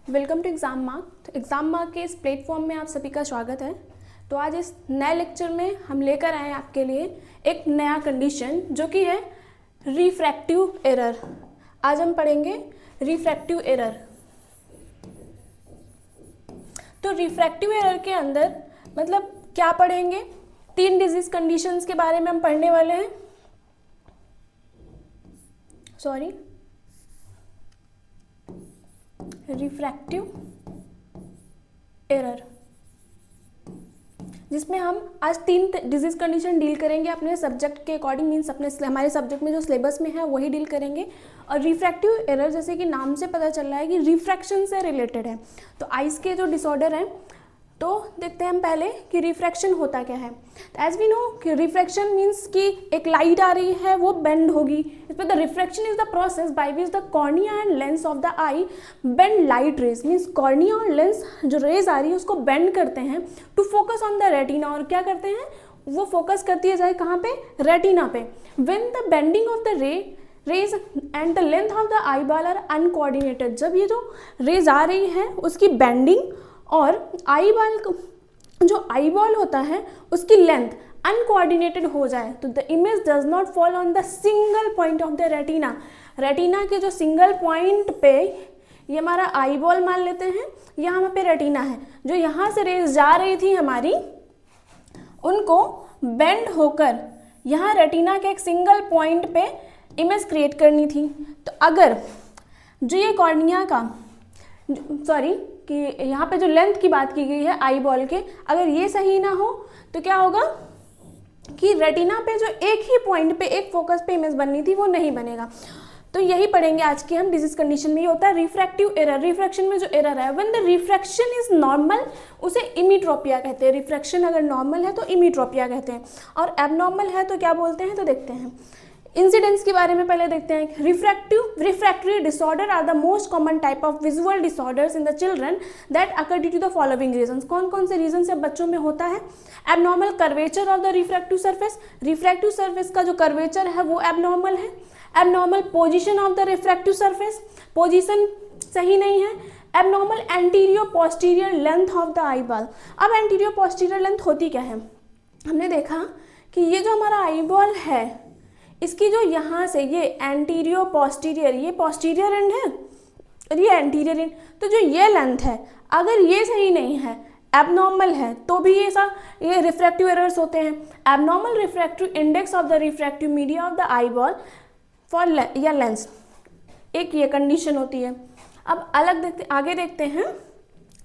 Welcome to exam mark. तो exam mark के इस प्लेटफॉर्म में आप सभी का स्वागत है। तो आज इस नए लेक्चर में हम लेकर आए हैं आपके लिए एक नया कंडीशन जो कि है रिफ्रैक्टिव एरर। आज हम पढ़ेंगे रिफ्रैक्टिव एरर। तो रिफ्रैक्टिव एरर के अंदर मतलब क्या पढ़ेंगे, तीन डिजीज कंडीशंस के बारे में हम पढ़ने वाले हैं। रिफ्रैक्टिव एरर, जिसमें हम आज तीन डिजीज कंडीशन डील करेंगे अपने सब्जेक्ट के अकॉर्डिंग। मीन्स अपने हमारे सब्जेक्ट में जो सिलेबस में है वही डील करेंगे। और रिफ्रैक्टिव एरर जैसे कि नाम से पता चल रहा है कि रिफ्रैक्शन से रिलेटेड है। तो आइज के जो डिसऑर्डर हैं तो देखते हैं हम पहले कि रिफ्रैक्शन होता क्या है। एज वी नो कि रिफ्रैक्शन मीन्स कि एक लाइट आ रही है वो बेंड होगी। इसमें the refraction is the process by which the cornea and lens of the eye bend light rays. Means cornea और लेंस जो रेज आ रही है उसको बेंड करते हैं to focus on the retina. और क्या करते हैं, वो फोकस करती है जाए कहाँ पे, रेटिना पे। When the bending of the rays and the length of the eyeball are uncoordinated. जब ये जो रेज आ रही है उसकी बेंडिंग और आई बॉल, जो आई बॉल होता है उसकी लेंथ अनकोऑर्डिनेटेड हो जाए तो the image does not fall on the single point of the retina. Retina के जो सिंगल पॉइंट पे, ये हमारा आई बॉल मान लेते हैं, यहाँ पे रेटिना है, जो यहाँ से रेज जा रही थी हमारी, उनको बेंड होकर यहाँ रेटिना के एक सिंगल पॉइंट पे इमेज क्रिएट करनी थी। तो अगर जो ये कॉर्निया का कि यहाँ पे जो लेंथ की बात की गई है आई बॉल के, अगर ये सही ना हो तो क्या होगा कि रेटिना पे जो एक ही पॉइंट पे एक फोकस पे इमेज बननी थी वो नहीं बनेगा। तो यही पढ़ेंगे आज की हम डिजीज कंडीशन में। ये होता है रिफ्रैक्टिव एरर। रिफ्रैक्शन में जो एरर है, when the refraction is normal उसे इमीट्रोपिया कहते हैं। रिफ्रैक्शन अगर नॉर्मल है तो इमीट्रोपिया कहते हैं, और एबनॉर्मल है तो क्या बोलते हैं। तो देखते हैं इंसिडेंट्स के बारे में पहले देखते हैं। Refractory disorder are the most common type of visual disorders in the children that occur due to the following reasons. कौन कौन से रीजन से बच्चों में होता है। Abnormal curvature of the refractive surface. Refractive surface का जो कर्वेचर है वो एबनॉर्मल है। Abnormal position of the refractive surface, position सही नहीं है। Abnormal anterior posterior length of the eyeball. अब एंटीरियर पोस्टीरियर लेंथ होती क्या है, हमने देखा कि ये जो हमारा आई बॉल है इसकी जो यहाँ से ये एंटीरियर पोस्टीरियर, ये पोस्टीरियर एंड है और ये एंटीरियर एंड, तो जो ये लेंथ है अगर ये सही नहीं है, एबनॉर्मल है, तो भी ये रिफ्रैक्टिव एरर्स होते हैं। Abnormal refractive index of the refractive media of the eye ball for या लेंस, एक ये कंडीशन होती है। अब आगे देखते हैं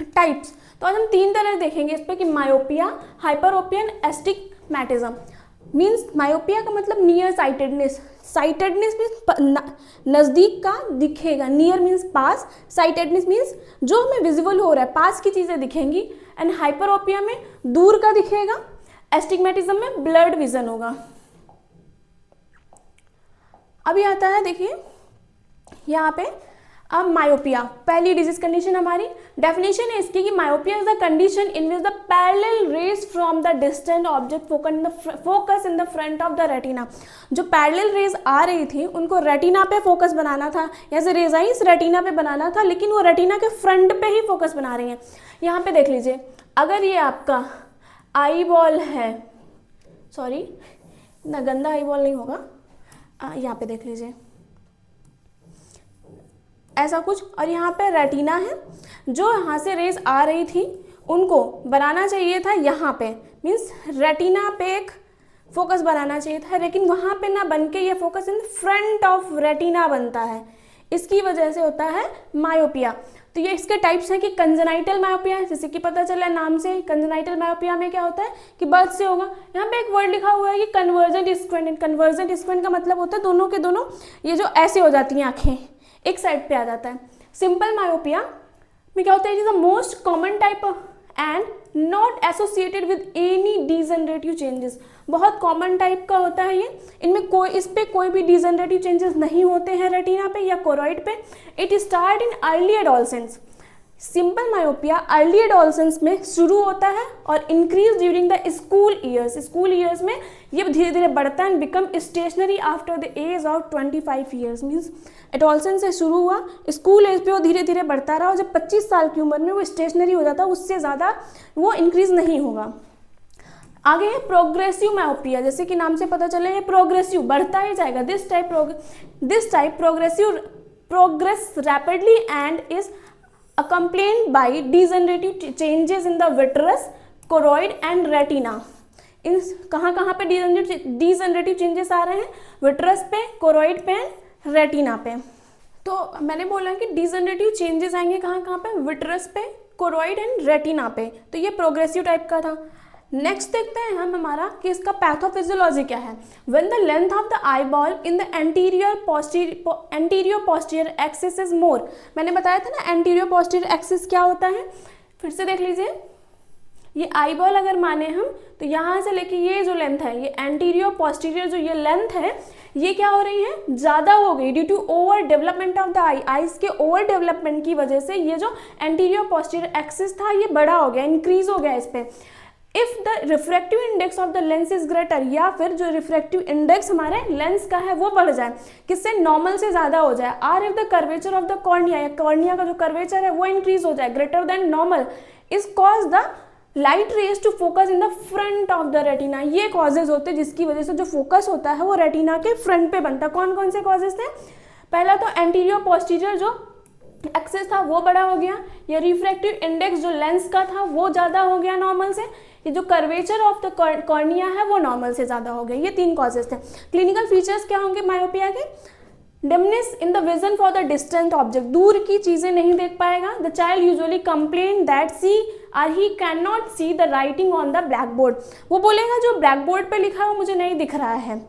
टाइप्स। तो आज हम तीन तरह देखेंगे इस पर कि myopia, hyperopia and astigmatism. Means myopia का मतलब नियर साइटेडनेस। साइटेडनेस मीन्स नज़दीक का दिखेगा, नियर मीन्स पास, साइटेडनेस मीन्स जो हमें विजिबल हो रहा है, पास की चीज़ें दिखेंगी। एंड हाइपरोपिया में दूर का दिखेगा। एस्टिग्मेटिज्म में ब्लर्ड विजन होगा। अभी आता है, देखिए यहाँ पे अब मायोपिया, पहली डिजीज कंडीशन हमारी। डेफिनेशन है इसकी कि myopia is the condition in which the parallel raise from the distant object focus in the front of the retina. जो पैरेलल रेज आ रही थी उनको रेटिना पे फोकस बनाना था, यहाँ से रेज आई इस रेटिना पे बनाना था, लेकिन वो रेटिना के फ्रंट पे ही फोकस बना रही हैं। यहाँ पे देख लीजिए, अगर ये आपका आई बॉल है, सॉरी इतना गंदा आई बॉल नहीं होगा, यहाँ पे देख लीजिए ऐसा कुछ, और यहाँ पे रेटिना है, जो यहाँ से रेज आ रही थी उनको बनाना चाहिए था यहाँ पे, मीन्स रेटिना पे एक फोकस बनाना चाहिए था, लेकिन वहाँ पे ना बन के ये focus in front of retina बनता है। इसकी वजह से होता है मायोपिया। तो ये इसके टाइप्स हैं कि कंजेनाइटल मायोपिया, जैसे कि पता चला नाम से, कंजेनाइटल मायोपिया में क्या होता है कि बर्थ से होगा। यहाँ पे एक वर्ड लिखा हुआ है कि कन्वर्जेंट स्क्वेंट। कन्वर्जेंट स्क्वेंट का मतलब होता है दोनों के दोनों ये जो ऐसे हो जाती हैं आँखें, एक साइड पे आ जाता है। सिंपल मायोपिया में क्या होता है, it is the most common type and not associated with any degenerative changes. बहुत कॉमन टाइप का होता है ये, इनमें इस पे कोई भी डिजनरेटिव चेंजेस नहीं होते हैं रेटिना पे या कोरॉइड पे। It start in early adolescence. Simple myopia early adolescence में शुरू होता है और increase during the school years. School years में ये धीरे धीरे बढ़ता है and become stationary after the age of 25 years. Means adolescence से शुरू हुआ, स्कूल एज पे वो धीरे धीरे बढ़ता रहा और जब 25 साल की उम्र में वो स्टेशनरी हो जाता है, उससे ज़्यादा वो इंक्रीज नहीं होगा। आगे है प्रोग्रेसिव मायोपिया, जैसे कि नाम से पता चले ये प्रोग्रेसिव बढ़ता ही जाएगा। This type progress rapidly and is accompanied by degenerative changes in the vitreous, choroid and retina। इन कहाँ पे डिजेनरेटिव चेंजेस आ रहे हैं? विट्रस पे, कोरोइड पे, रेटिना पे। तो मैंने बोला कि डिजेनरेटिव चेंजेस आएंगे कहाँ पे? विट्रस पे, कोरोइड एंड रेटिना पे। तो ये प्रोग्रेसिव टाइप का था। नेक्स्ट देखते हैं हम हमारा कि इसका पैथोफिजियोलॉजी क्या है। When the length of the eye ball in the anterior posterior axis is more. मैंने बताया था ना एंटीरियर पोस्टीरियर एक्सिस क्या होता है, फिर से देख लीजिए। ये आई बॉल अगर माने हम तो यहाँ से लेके ये जो लेंथ है, ये एंटीरियर पोस्टीरियर जो ये लेंथ है, ये क्या हो रही है? ज़्यादा हो गई due to over development of the eye. Eyes के ओवर डेवलपमेंट की वजह से ये जो एंटीरियर पोस्टीरियर एक्सिस था ये बड़ा हो गया, इंक्रीज हो गया इस पर। If the refractive index of the lens is greater, या फिर जो रिफ्रैक्टिव इंडेक्स हमारे लेंस का है वो बढ़ जाए, किससे? नॉर्मल से ज्यादा हो जाए। Or if the curvature of the cornea, या कॉर्निया का जो कर्वेचर है वो इंक्रीज हो जाए greater than normal, is cause the light rays to focus in the front of the retina. ये कॉजेज होते हैं जिसकी वजह से जो फोकस होता है वो रेटिना के फ्रंट पे बनता है। कौन कौन से कॉजेज थे? पहला तो एंटीरियर पोस्टीरियर जो एक्सिस था वो बड़ा हो गया, या रिफ्रैक्टिव इंडेक्स जो लेंस का था वो ज़्यादा हो गया नॉर्मल से, ये जो कर्वेचर ऑफ द कॉर्निया है वो नॉर्मल से ज़्यादा हो गया। ये 3 कॉजेज थे। क्लिनिकल फीचर्स क्या होंगे मायोपिया के? Dimness in the vision for the distant object, दूर की चीज़ें नहीं देख पाएगा। The child usually complain that he can not see the writing on the black board. वो बोलेगा जो ब्लैक बोर्ड पर लिखा है वो मुझे नहीं दिख रहा है।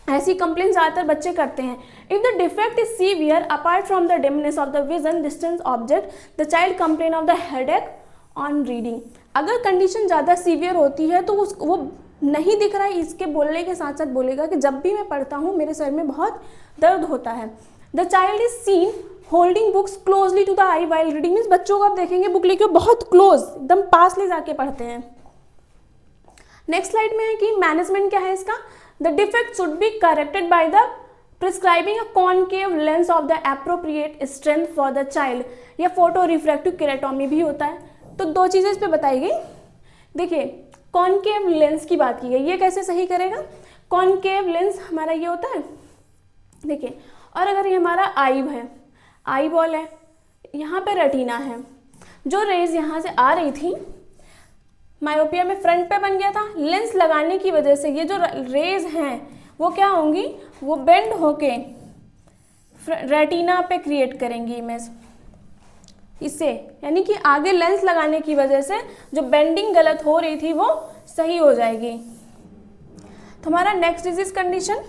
ऐसी कंप्लेन ज़्यादातर बच्चे करते हैं। If the defect is severe apart from the dimness of the vision distance object, the child complain of the headache on reading. अगर कंडीशन ज़्यादा सीवियर होती है तो वो नहीं दिख रहा है, इसके बोलने के साथ साथ बोलेगा कि जब भी मैं पढ़ता हूँ मेरे सर में बहुत दर्द होता है। The child is seen holding books closely to the eye while reading. Means बच्चों को आप देखेंगे बुक लेके बहुत क्लोज, एकदम पास ले जाके पढ़ते हैं। नेक्स्ट स्लाइड में है कि मैनेजमेंट क्या है इसका। The defect should be corrected by the prescribing a concave lens of the appropriate strength for the child. या फोटो रिफ्रैक्टिव केरेटोमी भी होता है। तो 2 चीज़ें इस पर बताई गई। देखिए कॉनकेव लेंस की बात की गई, ये कैसे सही करेगा? कॉनकेव लेंस हमारा ये होता है, देखिए, और अगर ये हमारा आई है, आई बॉल है, यहाँ पे रेटिना है, जो रेज यहाँ से आ रही थी मायोपिया में फ्रंट पे बन गया था। लेंस लगाने की वजह से ये जो रेज हैं वो क्या होंगी? वो बेंड होके रेटिना पे क्रिएट करेंगी इमेज इससे, यानी कि आगे लेंस लगाने की वजह से जो बेंडिंग गलत हो रही थी वो सही हो जाएगी। तो हमारा नेक्स्ट डिजीज कंडीशन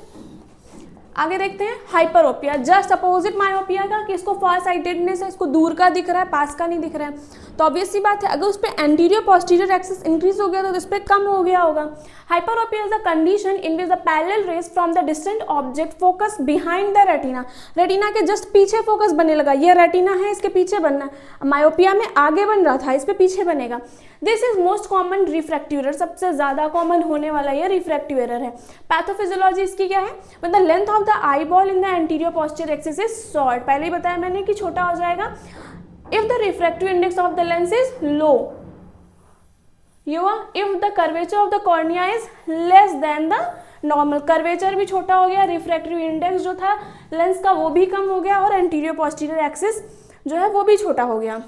आगे देखते हैं, हाइपरोपिया। जस्ट अपोजिट मायोपिया का कि इसको फार साइटेडनेस है, इसको दूर का दिख रहा है, पास का नहीं दिख रहा है। तो ऑब्वियस सी बात है अगर उस पर एंटीरियर पोस्टीरियर एक्सिस इंक्रीज हो गया तो इस पर कम हो गया होगा। Hyperopia is the condition in which the parallel raise from the distant object focus behind the retina. Retina के जस्ट पीछे फोकस बनने लगा। ये रेटिना है, इसके पीछे बनना। मायोपिया में आगे बन रहा था, इस पे पीछे बनेगा। This is most common refractive error, सबसे ज्यादा कॉमन होने वाला ये रिफ्रैक्टिव एरर है। पैथोफिजियोलॉजी इसकी क्या है? When the length of the eye ball in the anterior posterior axis is short, पहले ही बताया मैंने कि छोटा हो जाएगा। If the refractive index of the lens is low, if the curvature of the cornea is less than the normal, curvature भी छोटा हो गया, रिफ्रैक्टिव इंडेक्स जो था लेंस का वो भी कम हो गया, और एंटीरियर पोस्टीरियर एक्सिस जो है वो भी छोटा हो गया।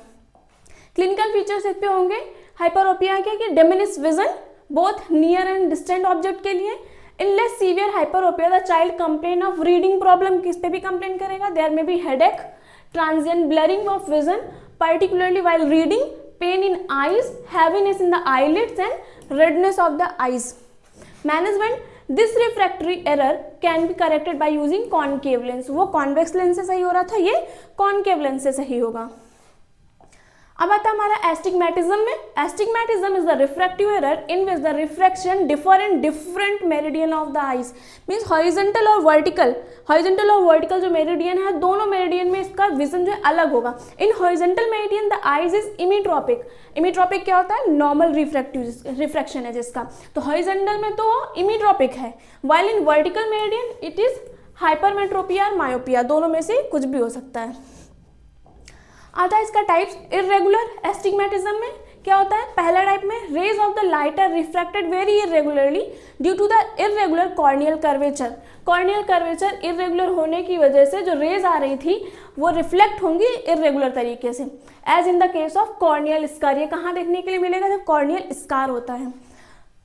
क्लिनिकल फीचर्स इस पे होंगे हाइपरोपिया के कि diminish vision both near and distant object के लिए। In less severe hyperopia the child complain of reading problem, किस पे भी कंप्लेन करेगा? There may be headache, transient blurring of vision particularly while reading, pain in eyes, heaviness in the eyelids and redness of the eyes. Management, this refractory error can be corrected by using concave lens. वो convex lens से सही हो रहा था, ये concave lens से सही होगा। अब आता है हमारा एस्टिग्मेटिज्म में। Astigmatism is the refractive error in which the refraction differ in different meridian of the eyes. Means horizontal और वर्टिकल जो मेरिडियन है, दोनों मेरिडियन में इसका विजन जो है अलग होगा। In horizontal meridian the eyes is emmetropic. Emmetropic क्या होता है? नॉर्मल रिफ्रैक्शन है जिसका, तो हॉरिजॉन्टल में तो इमीट्रोपिक है, while in vertical meridian it is hypermetropia और मायोपिया, दोनों में से कुछ भी हो सकता है। आता है इसका टाइप्स। इर्रेगुलर एस्टिग्मेटिज्म में क्या होता है? पहला टाइप में rays of the light are refracted very irregularly due to the irregular corneal curvature. Corneal curvature irregular होने की वजह से जो रेज आ रही थी वो रिफ्लेक्ट होंगी इरेगुलर तरीके से, as in the case of corneal scar. ये कहाँ देखने के लिए मिलेगा? जब कॉर्नियल स्कार होता है।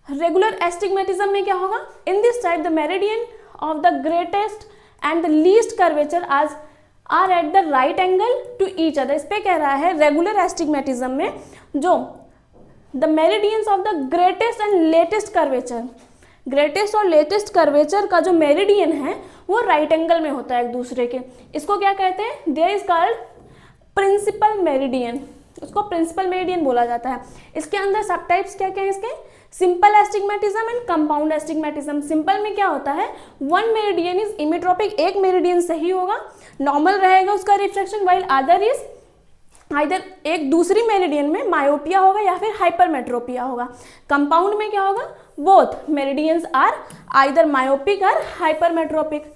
रेगुलर एस्टिग्मेटिज्म में क्या होगा? In this type the meridian of the greatest and the least curvature आज are at the right angle to each other. इस पे कह रहा है रेगुलर एस्टिग्मेटिज्म में जो the meridians of the greatest and latest curvature, greatest और latest curvature का जो मेरिडियन है वो राइट एंगल में होता है एक दूसरे के, इसको क्या कहते हैं? There is called principal meridian, उसको प्रिंसिपल मेरिडियन बोला जाता है। इसके अंदर सब टाइप्स क्या क्या है इसके? Simple astigmatism and compound astigmatism. Simple में क्या होता है? वन मेरिडियन इज इमीट्रोपिक, एक मेरिडियन सही होगा, नॉर्मल रहेगा उसका refraction, while other is either एक दूसरी मेरिडियन में मायोपिया होगा या फिर हाइपरमेट्रोपिया होगा। कंपाउंड में क्या होगा? Both meridians are either myopic और हाइपरमेट्रोपिक।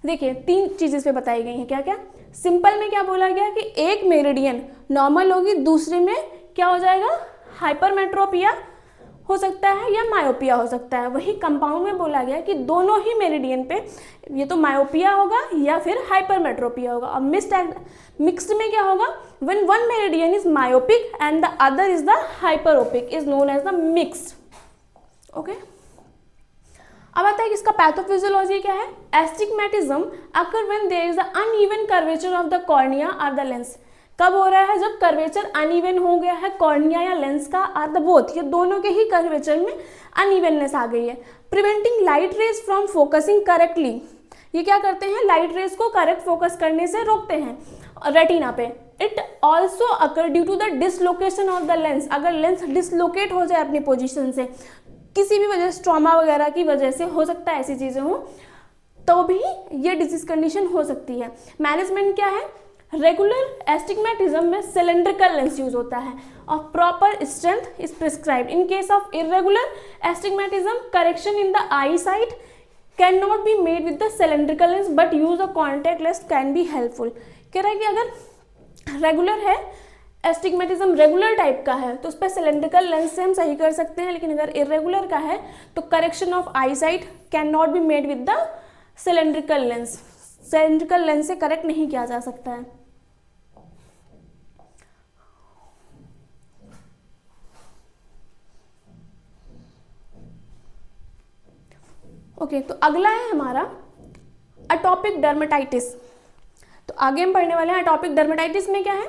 देखिए तीन चीजें इस पे बताई गई हैं। क्या क्या? सिंपल में क्या बोला गया कि एक मेरिडियन नॉर्मल होगी, दूसरे में क्या हो जाएगा? हाइपरमेट्रोपिया हो सकता है या मायोपिया हो सकता है। वही कंपाउंड में बोला गया कि दोनों ही मेरिडियन पे ये तो मायोपिया होगा या फिर हाइपरमेट्रोपिया होगा। और मिक्स्ड में क्या होगा? When one meridian is myopic and the other is the hyperopic is known as the mixed. Okay, अब आता है कि इसका पैथोफिजियोलॉजी क्या है? Astigmatism occur when there is the uneven curvature of the cornea और द लेंस। कब हो रहा है? जब कर्वेचर अनइवन हो गया है, कॉर्निया या लेंस का आर द बोथ, ये दोनों के ही कर्वेचर में अनइवननेस आ गई है। Preventing light rays from focusing correctly. ये क्या करते हैं? लाइट रेज को करेक्ट फोकस करने से रोकते हैं रेटिना पे। It also occur due to the dislocation of the lens. अगर लेंस डिसलोकेट हो जाए अपनी पोजिशन से, किसी भी वजह से, ट्रॉमा वगैरह की वजह से, हो सकता है ऐसी चीज़ें हों, तो भी ये डिजीज कंडीशन हो सकती है। मैनेजमेंट क्या है? रेगुलर एस्टिग्मेटिज्म में सिलेंड्रिकल लेंस यूज होता है और proper strength is prescribed. In case of irregular astigmatism correction in the I site can not be made with the cylindrical lens but use a contact lens can be helpful. कह रहा है कि अगर regular है, astigmatism regular type का है, तो उस पर सिलेंड्रिकल लेंस से हम सही कर सकते हैं, लेकिन अगर इरेगुलर का है तो correction of I site can not be made with the cylindrical lens. Cylindrical lens से करेक्ट नहीं किया जा सकता है। ओके, तो अगला है हमारा एटोपिक डर्मेटाइटिस। तो आगे हम पढ़ने वाले हैं एटोपिक डर्मेटाइटिस में क्या है।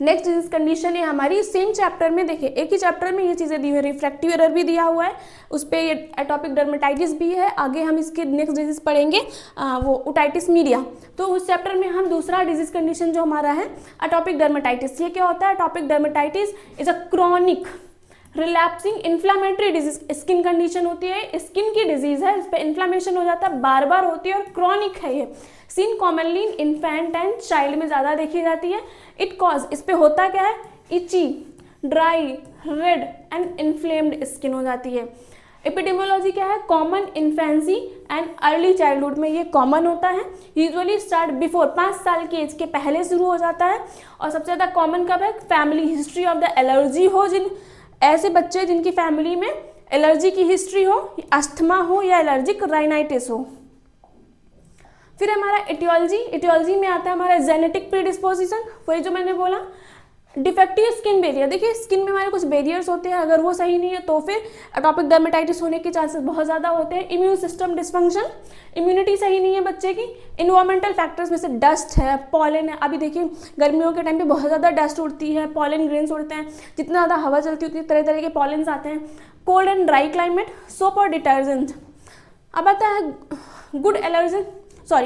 नेक्स्ट डिजीज कंडीशन है हमारी सेम चैप्टर में। देखिए एक ही चैप्टर में ये चीज़ें दी हुई है, रिफ्रैक्टिव एरर भी दिया हुआ है, उस पर ये एटोपिक डर्मेटाइटिस भी है। आगे हम इसके नेक्स्ट डिजीज पढ़ेंगे वो ओटाइटिस मीडिया। तो उस चैप्टर में हम दूसरा डिजीज कंडीशन जो हमारा है एटोपिक डर्मेटाइटिस। ये क्या होता है? Atopic dermatitis is a chronic relapsing inflammatory disease. Skin condition होती है, स्किन की डिजीज है, इस पर इन्फ्लामेशन हो जाता है, बार बार होती है और क्रॉनिक है ये। Seen commonly in infant and child में ज़्यादा देखी जाती है। इट कॉज, इस पे होता क्या है? Itchy, dry, red and inflamed skin हो जाती है। एपिडेमियोलॉजी क्या है? Common infancy and early childhood में ये कॉमन होता है। यूजुअली स्टार्ट बिफोर 5 साल की एज के पहले शुरू हो जाता है। और सबसे ज़्यादा कॉमन कब है? Family history of the allergy हो, जिन ऐसे बच्चे जिनकी फैमिली में एलर्जी की हिस्ट्री हो, अस्थमा हो या एलर्जिक राइनाइटिस हो। फिर हमारा एटियोलॉजी। एटियोलॉजी में आता है हमारा जेनेटिक प्रीडिस्पोजिशन, वही जो मैंने बोला। डिफेक्टिव स्किन बैरियर, देखिए स्किन में हमारे कुछ बैरियर्स होते हैं, अगर वो सही नहीं है तो फिर एटोपिक डर्मेटाइटिस होने के चांसेस बहुत ज़्यादा होते हैं। इम्यून सिस्टम डिस्फंक्शन, इम्यूनिटी सही नहीं है बच्चे की। इन्वायरमेंटल फैक्टर्स में से डस्ट है, पॉलन है। अभी देखिए गर्मियों के टाइम पे बहुत ज़्यादा डस्ट उड़ती है, पॉलन ग्रेन्स उड़ते हैं, जितना ज़्यादा हवा चलती होती है तरह तरह के पॉलन्स आते हैं। Cold and dry climate, soap और डिटर्जेंट। अब आता है गुड एलर्जन,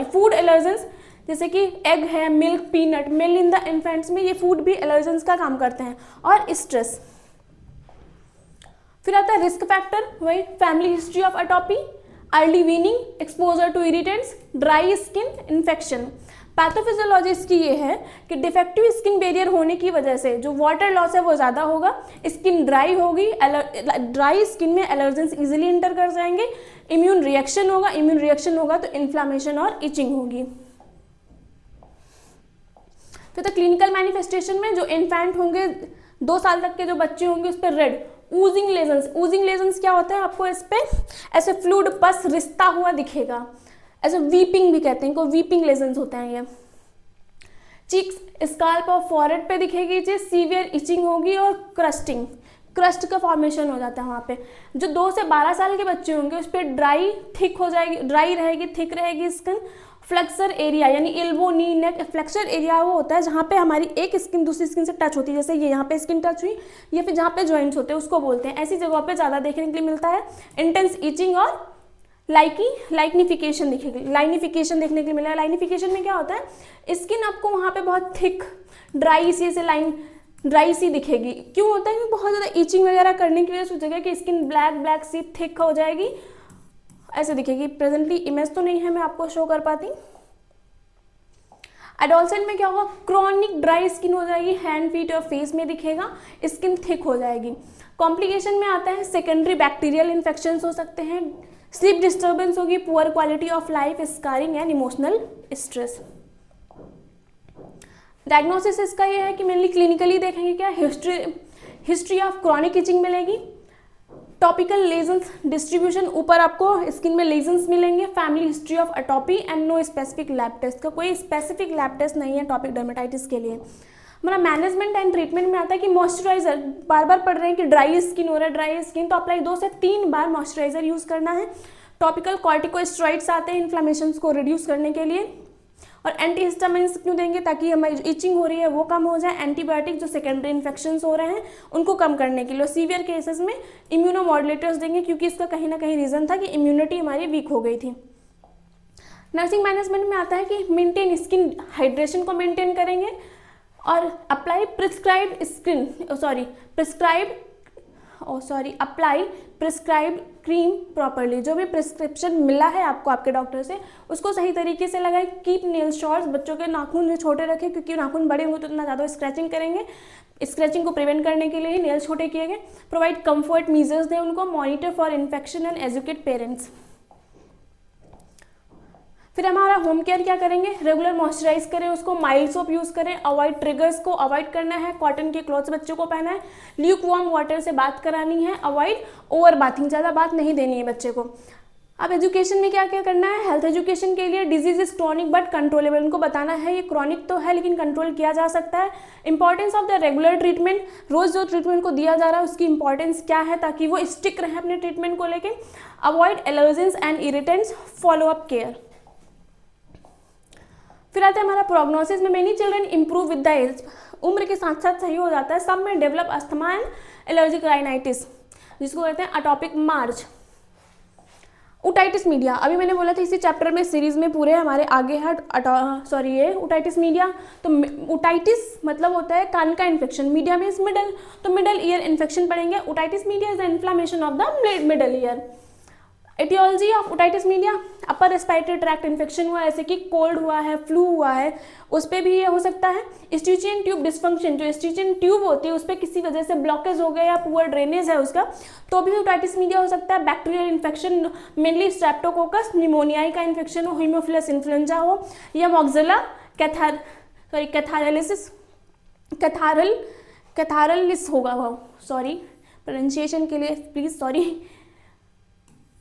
फूड एलर्जेंस, जैसे कि एग है, milk, peanut, male in the infants में ये फूड भी एलर्जेंस का काम करते हैं। और स्ट्रेस। फिर आता है रिस्क फैक्टर, वही family history of atopy, early weaning, exposure to irritants, dry skin, infection. Pathophysiology इसकी ये है कि डिफेक्टिव स्किन बैरियर होने की वजह से जो वाटर लॉस है वो ज़्यादा होगा, स्किन ड्राई होगी, ड्राई स्किन में एलर्जेंस इजीली इंटर कर जाएंगे, इम्यून रिएक्शन होगा, इम्यून रिएक्शन होगा तो इन्फ्लामेशन और इचिंग होगी। तो क्लिनिकल मैनिफेस्टेशन में जो इन्फेंट होंगे, 2 साल तक के जो बच्चे होंगे उस पर red oozing lesions. Oozing lesions क्या होता है, आपको इस पे ऐसे फ्लूइड पस रिश्ता हुआ दिखेगा, ऐसे वीपिंग भी कहते हैं, को वीपिंग लेजन्स होते हैं ये। चीक्स, स्काल्प और फॉरहेड पे दिखेगी चीज, सीवियर इचिंग होगी और क्रस्टिंग, क्रस्ट का फॉर्मेशन हो जाता है वहाँ पे। जो 2 से 12 साल के बच्चे होंगे उस पर ड्राई थिक हो जाएगी, ड्राई रहेगी, थिक रहेगी स्किन। फ्लेक्सर एरिया यानी एल्बो, नी, नेक, फ्लेक्सर एरिया वो होता है जहाँ पे हमारी एक स्किन दूसरी स्किन से टच होती है, जैसे ये यहाँ पे स्किन टच हुई, या फिर जहाँ पे जॉइंट्स होते हैं उसको बोलते हैं। ऐसी जगहों पे ज़्यादा देखने के लिए मिलता है। इंटेंस इचिंग और लाइनिफिकेशन दिखेगी, लाइनिफिकेशन देखने के लिए मिला है। लाइनिफिकेशन में क्या होता है, स्किन आपको वहाँ पे बहुत थिक ड्राई सी ऐसे लाइन ड्राई सी दिखेगी। क्यों होता है, क्योंकि बहुत ज़्यादा इचिंग वगैरह करने की वजह से उस जगह की स्किन ब्लैक सी थिक हो जाएगी, ऐसे दिखेगी। प्रेजेंटली इमेज तो नहीं है, मैं आपको शो कर पाती। एडोलसेंट में क्या होगा, क्रॉनिक ड्राई स्किन हो जाएगी, हैंड, फीट और फेस में दिखेगा, स्किन थिक हो जाएगी। कॉम्प्लिकेशन में आता है सेकेंडरी बैक्टीरियल इन्फेक्शंस हो सकते हैं, स्लीप डिस्टर्बेंस होगी, poor quality of life, scarring and emotional stress. Diagnosis इसका ये है कि मेनली क्लिनिकली देखेंगे क्या, हिस्ट्री ऑफ क्रॉनिक इचिंग मिलेगी, टॉपिकल लेजन्स डिस्ट्रीब्यूशन, ऊपर आपको स्किन में लेजन्स मिलेंगे, family history of atopy and no specific lab test. का कोई स्पेसिफिक लैब टेस्ट नहीं है टॉपिक डर्मेटाइटिस के लिए। हमारा मैनेजमेंट एंड ट्रीटमेंट में आता है कि मॉइस्चराइजर, बार बार पढ़ रहे हैं कि ड्राई स्किन हो रहा है, ड्राई स्किन तो अप्लाई 2 से 3 बार मॉइस्चराइजर यूज करना है। टॉपिकल कॉर्टिकोस्टेरॉइड्स आते हैं इन्फ्लेमेशन को रिड्यूस करने के लिए, और एंटीहिस्टामिन्स क्यों देंगे, ताकि हमारी जो इचिंग हो रही है वो कम हो जाए। एंटीबायोटिक जो सेकेंडरी इन्फेक्शंस हो रहे हैं उनको कम करने के लिए। सीवियर केसेस में इम्यूनोमॉड्यूलेटर्स देंगे, क्योंकि इसका कहीं ना कहीं रीजन था कि इम्यूनिटी हमारी वीक हो गई थी। नर्सिंग मैनेजमेंट में आता है कि मेंटेन स्किन हाइड्रेशन को मेंटेन करेंगे और apply apply prescribe cream properly. जो भी प्रिस्क्रिप्शन मिला है आपको आपके डॉक्टर से उसको सही तरीके से लगाएं। कीप नेल शॉर्ट्स, बच्चों के नाखून छोटे रखें, क्योंकि नाखून बड़े होंगे तो इतना ज़्यादा स्क्रैचिंग करेंगे, स्क्रैचिंग को प्रिवेंट करने के लिए ही नेल छोटे किए गए। प्रोवाइड कंफर्ट मीजर्स दें उनको, monitor for infection and educate parents. फिर हमारा होम केयर क्या करेंगे, रेगुलर मॉइस्चराइज करें उसको, माइल्ड सोप यूज़ करें, अवॉइड ट्रिगर्स को अवॉइड करना है, कॉटन के क्लॉथ्स बच्चों को पहना है, ल्यूक वार्म वाटर से बात करानी है, अवॉइड ओवर बाथिंग, ज़्यादा बात नहीं देनी है बच्चे को। अब एजुकेशन में क्या क्या करना है, हेल्थ एजुकेशन के लिए disease is chronic but controllable, उनको बताना है ये क्रॉनिक तो है लेकिन कंट्रोल किया जा सकता है। Importance of the regular treatment, रोज जो ट्रीटमेंट को दिया जा रहा है उसकी इंपॉर्टेंस क्या है ताकि वो स्टिक रहे अपने ट्रीटमेंट को लेके। Avoid allergens and irritants, follow up care. फिर आता है हमारा प्रोग्नोसिस में, many children improve with the age, उम्र के साथ साथ सही हो जाता है। सब में develop asthma and allergic rhinitis, जिसको कहते हैं अटोपिक मार्च। ओटाइटिस मीडिया, अभी मैंने बोला था इसी चैप्टर में सीरीज में पूरे हमारे आगे है ये ओटाइटिस मीडिया। तो ओटाइटिस मतलब होता है कान का इन्फेक्शन, मीडिया मीन्स मिडल, तो मिडल ईयर इन्फेक्शन पढ़ेंगे। Otitis media is the inflammation of the middle ear. Etiology of otitis media, upper respiratory tract infection हुआ, जैसे कि कोल्ड हुआ है, फ्लू हुआ है, उस पर भी ये हो सकता है। स्टिचियन ट्यूब डिस्फंक्शन, जो स्टिचियन ट्यूब होती है उस पर किसी वजह से ब्लॉकेज हो गया या पुअर ड्रेनेज है उसका, तो भी ओटाइटिस मीडिया हो सकता है। बैक्टीरियल इन्फेक्शन, मेनली स्ट्रेप्टोकोकस निमोनियाई का इन्फेक्शन हो, हीमोफिलस इन्फ्लुएंजा हो, या मॉक्सिला कैथारलिस होगा वो, सॉरी प्रोनाउंसिएशन के लिए प्लीज सॉरी।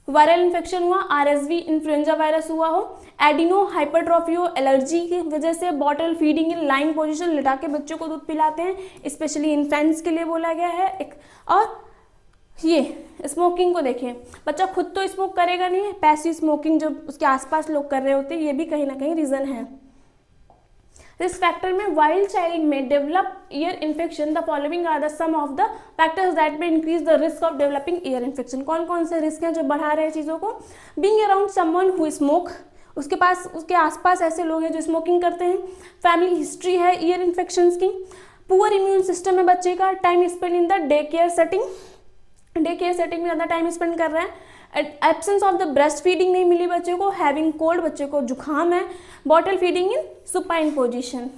वायरल इन्फेक्शन हुआ, आरएसवी इन्फ्लुएंजा वायरस हुआ हो, एडिनो हाइपरट्रॉफी हो, एलर्जी की वजह से बॉटल फीडिंग इन लाइंग पोजीशन, लिटा के बच्चों को दूध पिलाते हैं, स्पेशली इन्फेंट्स के लिए बोला गया है। और ये स्मोकिंग को देखिए, बच्चा खुद तो स्मोक करेगा नहीं, पैसिव स्मोकिंग जो उसके आसपास लोग कर रहे होते हैं, ये भी कहीं ना कहीं रीजन है। रिस्क फैक्टर में वाइल्ड चाइल्ड में develop ear infection, the following are the some of the factors that may increase the risk of developing ear infection. कौन कौन से रिस्क हैं जो बढ़ा रहे हैं चीज़ों को, being around someone who smoke, उसके पास उसके आसपास ऐसे लोग हैं जो स्मोकिंग करते हैं, फैमिली हिस्ट्री है ईयर इन्फेक्शंस की, पुअर इम्यून सिस्टम है बच्चे का, time spend in the day care setting, day care setting में ज़्यादा टाइम स्पेंड कर रहा है, absence of the breast feeding नहीं मिली बच्चे को, हैविंग कोल्ड, बच्चे को जुकाम है, बॉटल फीडिंग इन सुपाइन पोजिशन।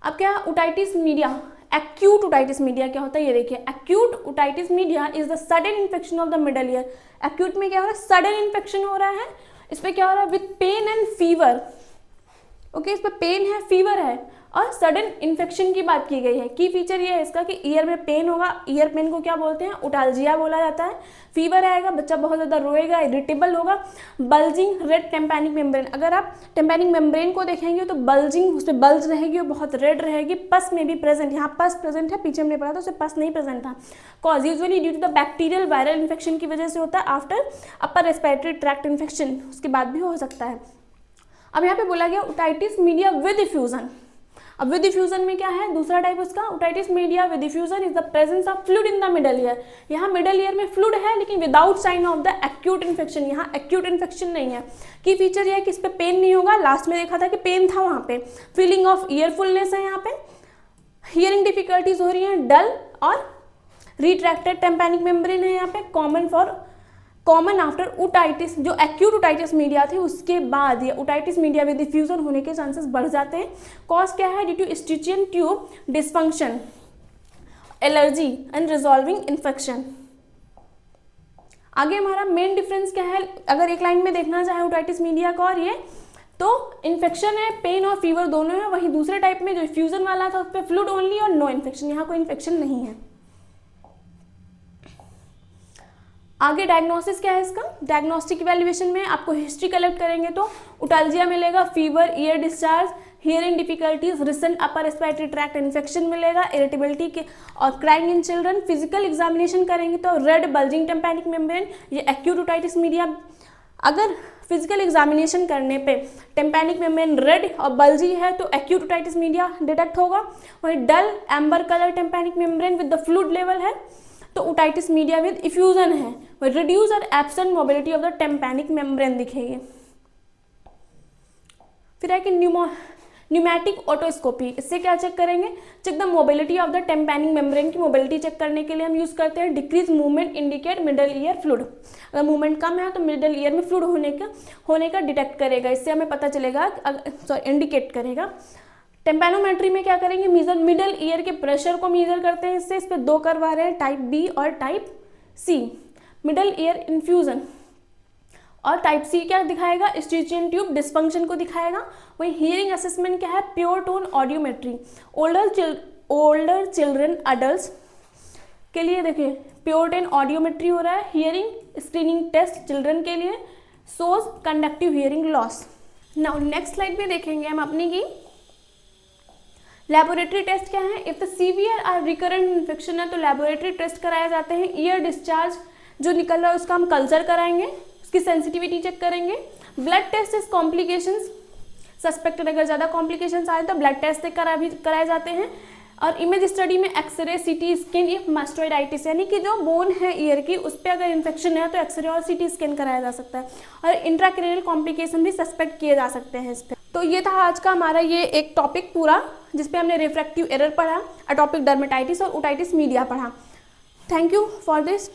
अब क्या otitis media, acute otitis media क्या होता है ये देखिए, acute otitis media is the sudden infection of the middle year. Acute में क्या हो रहा है, सडन इन्फेक्शन हो रहा है, इस पर क्या हो रहा है, with pain and fever, okay, इस पर पेन है, फीवर है और सडन इन्फेक्शन की बात की गई है। की फीचर ये है इसका कि ईयर में पेन होगा, ईयर पेन को क्या बोलते हैं, ओटाल्जिया बोला जाता है, फीवर आएगा, बच्चा बहुत ज़्यादा रोएगा, इरिटेबल होगा, बल्जिंग रेड टेम्पैनिक मेम्ब्रेन, अगर आप टेम्पैनिक मेम्ब्रेन को देखेंगे तो बल्जिंग, उस पर बल्ज रहेगी और बहुत रेड रहेगी, पस में भी प्रेजेंट, यहाँ पस प्रेजेंट है, पीछे हमने पढ़ा था उससे पस नहीं प्रेजेंट था। Cause usually due to the bacterial viral infection की वजह से होता है, after upper respiratory tract infection, उसके बाद भी हो सकता है। अब यहाँ पे बोला गया ओटाइटिस मीडिया विद डिफ्यूजन। अब विद डिफ्यूजन में क्या है, दूसरा टाइप उसका, otitis media with diffusion is the presence of fluid in the middle ear. यहाँ मिडल ईयर में फ्लूइड है लेकिन without sign of the acute infection, यहाँ एक्यूट इन्फेक्शन नहीं है। की फीचर ये है कि इस पर पेन नहीं होगा, लास्ट में देखा था कि पेन था वहाँ पे, फीलिंग ऑफ ईयरफुलनेस है यहाँ पे, हियरिंग डिफिकल्टीज हो रही हैं, डल और रिट्रैक्टेड टेम्पैनिक मेम्ब्रेन है यहाँ पे, कॉमन आफ्टर ओटाइटिस, जो एक्यूट ओटाइटिस मीडिया थे उसके बाद ये ओटाइटिस मीडिया विद डिफ्यूजन होने के चांसेस बढ़ जाते हैं। कॉज क्या है, due to Eustachian tube dysfunction, allergy and resolving infection. आगे हमारा मेन डिफरेंस क्या है, अगर एक लाइन में देखना चाहे ओटाइटिस मीडिया का और ये, तो इन्फेक्शन है, पेन और फीवर दोनों है, वहीं दूसरे टाइप में जो डिफ्यूजन वाला था उस पर फ्लूइड ओनली और नो इन्फेक्शन, यहाँ कोई इन्फेक्शन नहीं है। आगे डायग्नोसिस क्या है इसका, डायग्नोस्टिक इवैल्यूएशन में आपको हिस्ट्री कलेक्ट करेंगे तो ओटाल्जिया मिलेगा, fever, ear discharge, hearing difficulties, recent upper respiratory tract infection मिलेगा, इरिटेबिलिटी के और crying in children. Physical examination करेंगे तो रेड बल्जिंग टेम्पैनिक मेम्ब्रेन, ये एक्यूट ओटाइटिस मीडिया। अगर फिजिकल एग्जामिनेशन करने पे टेम्पैनिक मेम्ब्रेन रेड और बल्जी है तो एक्यूट ओटाइटिस मीडिया डिटेक्ट होगा। वहीं dull amber colour tympanic membrane with the fluid level है तो ओटाइटिस मीडिया विद इफ्यूजन है, रिड्यूस और absent mobility of the tympanic membrane दिखेगी। फिर है कि न्यूमैटिक ऑटोस्कोपी, इससे क्या चेक करेंगे, check the mobility of the tympanic membrane की मोबिलिटी चेक करने के लिए हम यूज करते हैं decrease movement indicate middle ear fluid. अगर मूवमेंट कम है तो मिडल ईयर में फ्लूइड होने का डिटेक्ट करेगा, इससे हमें पता चलेगा, इंडिकेट करेगा। टेम्पैनोमेट्री में क्या करेंगे, मिडल ईयर के प्रेशर को मेजर करते हैं, इससे इस पर दो कर्व आ रहे हैं, टाइप बी और type c. Middle ear infusion और टाइप सी क्या दिखाएगा, स्टिचियन ट्यूब डिस्फंक्शन को दिखाएगा। वही हियरिंग असेसमेंट क्या है, pure tone audiometry. Older children adult के लिए देखिए प्योर टोन ऑडियोमेट्री हो रहा है। हियरिंग स्क्रीनिंग टेस्ट चिल्ड्रन के लिए shows conductive hearing loss. Now next slide में देखेंगे हम अपनी की लेबोरेटरी टेस्ट क्या है, इफ द सीवियर और रिकरेंट इन्फेक्शन है तो लेबोरेटरी टेस्ट कराए जाते हैं। ईयर डिस्चार्ज जो निकल रहा है उसका हम कल्चर कराएंगे, उसकी सेंसिटिविटी चेक करेंगे। Blood test is complications, suspected अगर ज़्यादा कॉम्प्लिकेशंस आए तो ब्लड टेस्ट कराए जाते हैं। और इमेज स्टडी में x ray, CT scan if mastoiditis, यानी कि जो बोन है ईयर की उस पर अगर इन्फेक्शन है तो एक्सरे और सीटी स्कैन कराया जा सकता है। और इंट्राक्रेनियल कॉम्प्लिकेशन भी सस्पेक्ट किए जा सकते हैं इस पर। तो ये था आज का हमारा ये एक टॉपिक पूरा, जिसपे हमने रिफ्रैक्टिव एरर पढ़ा, अटोपिक डर्मेटाइटिस और ओटाइटिस मीडिया पढ़ा। Thank you for this.